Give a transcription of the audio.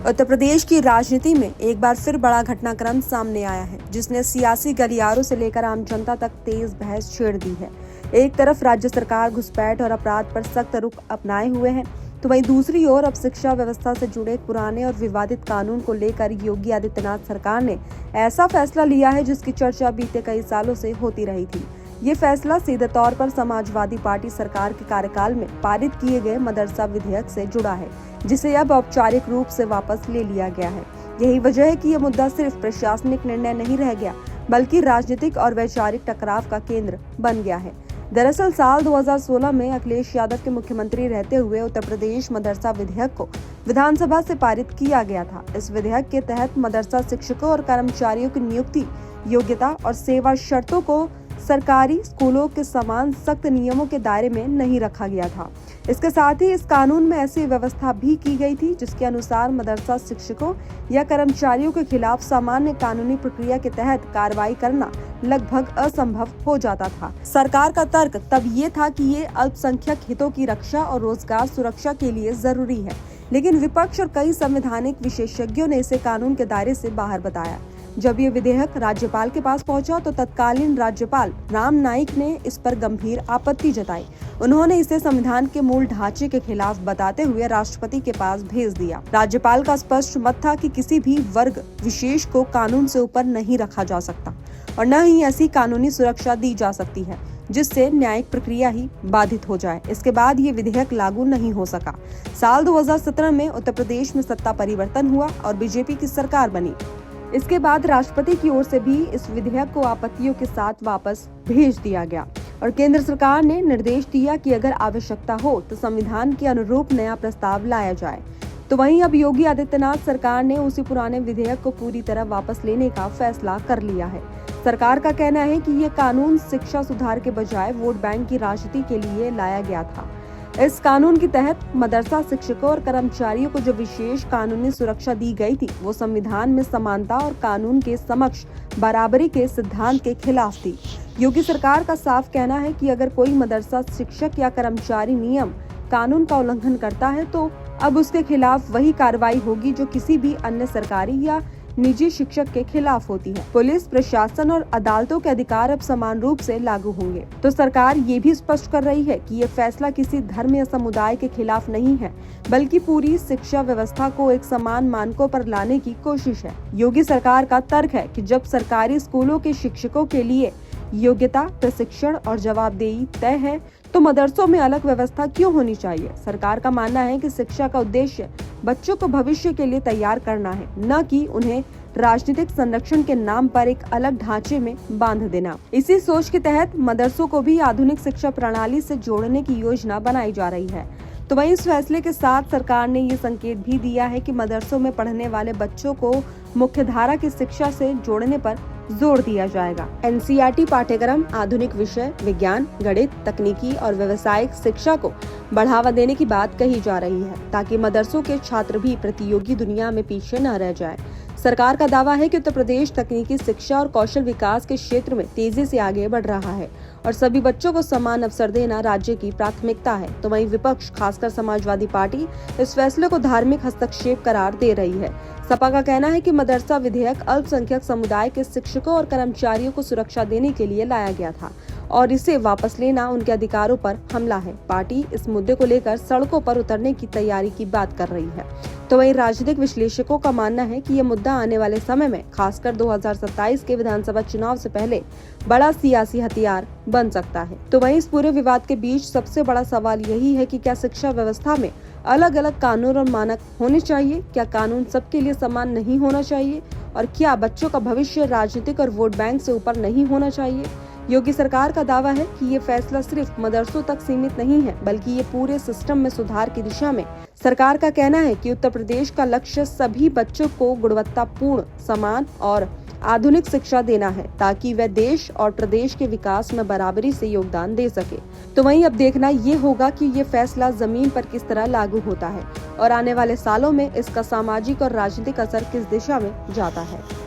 उत्तर प्रदेश की राजनीति में एक बार फिर बड़ा घटनाक्रम सामने आया है, जिसने सियासी गलियारों से लेकर आम जनता तक तेज बहस छेड़ दी है। एक तरफ राज्य सरकार घुसपैठ और अपराध पर सख्त रुख अपनाए हुए है, तो वहीं दूसरी ओर अब शिक्षा व्यवस्था से जुड़े पुराने और विवादित कानून को लेकर योगी आदित्यनाथ सरकार ने ऐसा फैसला लिया है जिसकी चर्चा बीते कई सालों से होती रही थी। ये फैसला सीधे तौर पर समाजवादी पार्टी सरकार के कार्यकाल में पारित किए गए मदरसा विधेयक से जुड़ा है, जिसे अब औपचारिक रूप से वापस ले लिया गया है। यही वजह है कि ये मुद्दा सिर्फ प्रशासनिक निर्णय नहीं रह गया, बल्कि राजनीतिक और वैचारिक टकराव का केंद्र बन गया है। दरअसल साल 2016 में अखिलेश यादव के मुख्यमंत्री रहते हुए उत्तर प्रदेश मदरसा विधेयक को विधानसभा से पारित किया गया था। इस विधेयक के तहत मदरसा शिक्षकों और कर्मचारियों की नियुक्ति, योग्यता और सेवा शर्तों को सरकारी स्कूलों के समान सख्त नियमों के दायरे में नहीं रखा गया था। इसके साथ ही इस कानून में ऐसी व्यवस्था भी की गई थी जिसके अनुसार मदरसा शिक्षकों या कर्मचारियों के खिलाफ सामान्य कानूनी प्रक्रिया के तहत कार्रवाई करना लगभग असंभव हो जाता था। सरकार का तर्क तब ये था कि ये अल्पसंख्यक हितों की रक्षा और रोजगार सुरक्षा के लिए जरूरी है, लेकिन विपक्ष और कई संवैधानिक विशेषज्ञों ने इसे कानून के दायरे से बाहर बताया। जब ये विधेयक राज्यपाल के पास पहुंचा तो तत्कालीन राज्यपाल राम नाईक ने इस पर गंभीर आपत्ति जताई। उन्होंने इसे संविधान के मूल ढांचे के खिलाफ बताते हुए राष्ट्रपति के पास भेज दिया। राज्यपाल का स्पष्ट मत था कि किसी भी वर्ग विशेष को कानून से ऊपर नहीं रखा जा सकता और न ही ऐसी कानूनी सुरक्षा दी जा सकती है जिससे न्यायिक प्रक्रिया ही बाधित हो जाए। इसके बाद ये विधेयक लागू नहीं हो सका। साल 2017 में उत्तर प्रदेश में सत्ता परिवर्तन हुआ और बीजेपी की सरकार बनी। इसके बाद राष्ट्रपति की ओर से भी इस विधेयक को आपत्तियों के साथ वापस भेज दिया गया और केंद्र सरकार ने निर्देश दिया कि अगर आवश्यकता हो तो संविधान के अनुरूप नया प्रस्ताव लाया जाए। तो वहीं अब योगी आदित्यनाथ सरकार ने उसी पुराने विधेयक को पूरी तरह वापस लेने का फैसला कर लिया है। सरकार का कहना है कि ये कानून शिक्षा सुधार के बजाय वोट बैंक की राजनीति के लिए लाया गया था। इस कानून के तहत मदरसा शिक्षकों और कर्मचारियों को जो विशेष कानूनी सुरक्षा दी गई थी, वो संविधान में समानता और कानून के समक्ष बराबरी के सिद्धांत के खिलाफ थी। योगी सरकार का साफ कहना है कि अगर कोई मदरसा शिक्षक या कर्मचारी नियम कानून का उल्लंघन करता है तो अब उसके खिलाफ वही कार्रवाई होगी जो किसी भी अन्य सरकारी या निजी शिक्षक के खिलाफ होती है। पुलिस, प्रशासन और अदालतों के अधिकार अब समान रूप से लागू होंगे। तो सरकार ये भी स्पष्ट कर रही है कि ये फैसला किसी धर्म या समुदाय के खिलाफ नहीं है, बल्कि पूरी शिक्षा व्यवस्था को एक समान मानकों पर लाने की कोशिश है। योगी सरकार का तर्क है कि जब सरकारी स्कूलों के शिक्षकों के लिए योग्यता, प्रशिक्षण और जवाबदेही तय है तो मदरसों में अलग व्यवस्था क्यों होनी चाहिए। सरकार का मानना है कि शिक्षा का उद्देश्य बच्चों को भविष्य के लिए तैयार करना है, न कि उन्हें राजनीतिक संरक्षण के नाम पर एक अलग ढांचे में बांध देना। इसी सोच के तहत मदरसों को भी आधुनिक शिक्षा प्रणाली से जोड़ने की योजना बनाई जा रही है। तो वहीं इस फैसले के साथ सरकार ने ये संकेत भी दिया है कि मदरसों में पढ़ने वाले बच्चों को मुख्यधारा की शिक्षा से जोड़ने पर जोर दिया जाएगा। एनसीईआरटी पाठ्यक्रम आधुनिक विषय, विज्ञान, गणित, तकनीकी और व्यावसायिक शिक्षा को बढ़ावा देने की बात कही जा रही है, ताकि मदरसों के छात्र भी प्रतियोगी दुनिया में पीछे न रह जाएं। सरकार का दावा है कि उत्तर प्रदेश तकनीकी शिक्षा और कौशल विकास के क्षेत्र में तेजी से आगे बढ़ रहा है और सभी बच्चों को समान अवसर देना राज्य की प्राथमिकता है। तो वहीं विपक्ष, खासकर समाजवादी पार्टी, इस फैसले को धार्मिक हस्तक्षेप करार दे रही है। सपा का कहना है कि मदरसा विधेयक अल्पसंख्यक समुदाय के शिक्षकों और कर्मचारियों को सुरक्षा देने के लिए लाया गया था और इसे वापस लेना उनके अधिकारों पर हमला है। पार्टी इस मुद्दे को लेकर सड़कों पर उतरने की तैयारी की बात कर रही है। तो वहीं राजनीतिक विश्लेषकों का मानना है कि ये मुद्दा आने वाले समय में, खासकर 2027 के विधानसभा चुनाव से पहले, बड़ा सियासी हथियार बन सकता है। तो वहीं इस पूरे विवाद के बीच सबसे बड़ा सवाल यही है कि क्या शिक्षा व्यवस्था में अलग अलग कानून और मानक होने चाहिए? क्या कानून सबके लिए समान नहीं होना चाहिए? और क्या बच्चों का भविष्य राजनीतिक और वोट बैंक से ऊपर नहीं होना चाहिए? योगी सरकार का दावा है कि ये फैसला सिर्फ मदरसों तक सीमित नहीं है, बल्कि ये पूरे सिस्टम में सुधार की दिशा में। सरकार का कहना है कि उत्तर प्रदेश का लक्ष्य सभी बच्चों को गुणवत्तापूर्ण, समान और आधुनिक शिक्षा देना है, ताकि वह देश और प्रदेश के विकास में बराबरी से योगदान दे सके। तो वहीं अब देखना ये होगा कि ये फैसला जमीन पर किस तरह लागू होता है और आने वाले सालों में इसका सामाजिक और राजनीतिक असर किस दिशा में जाता है।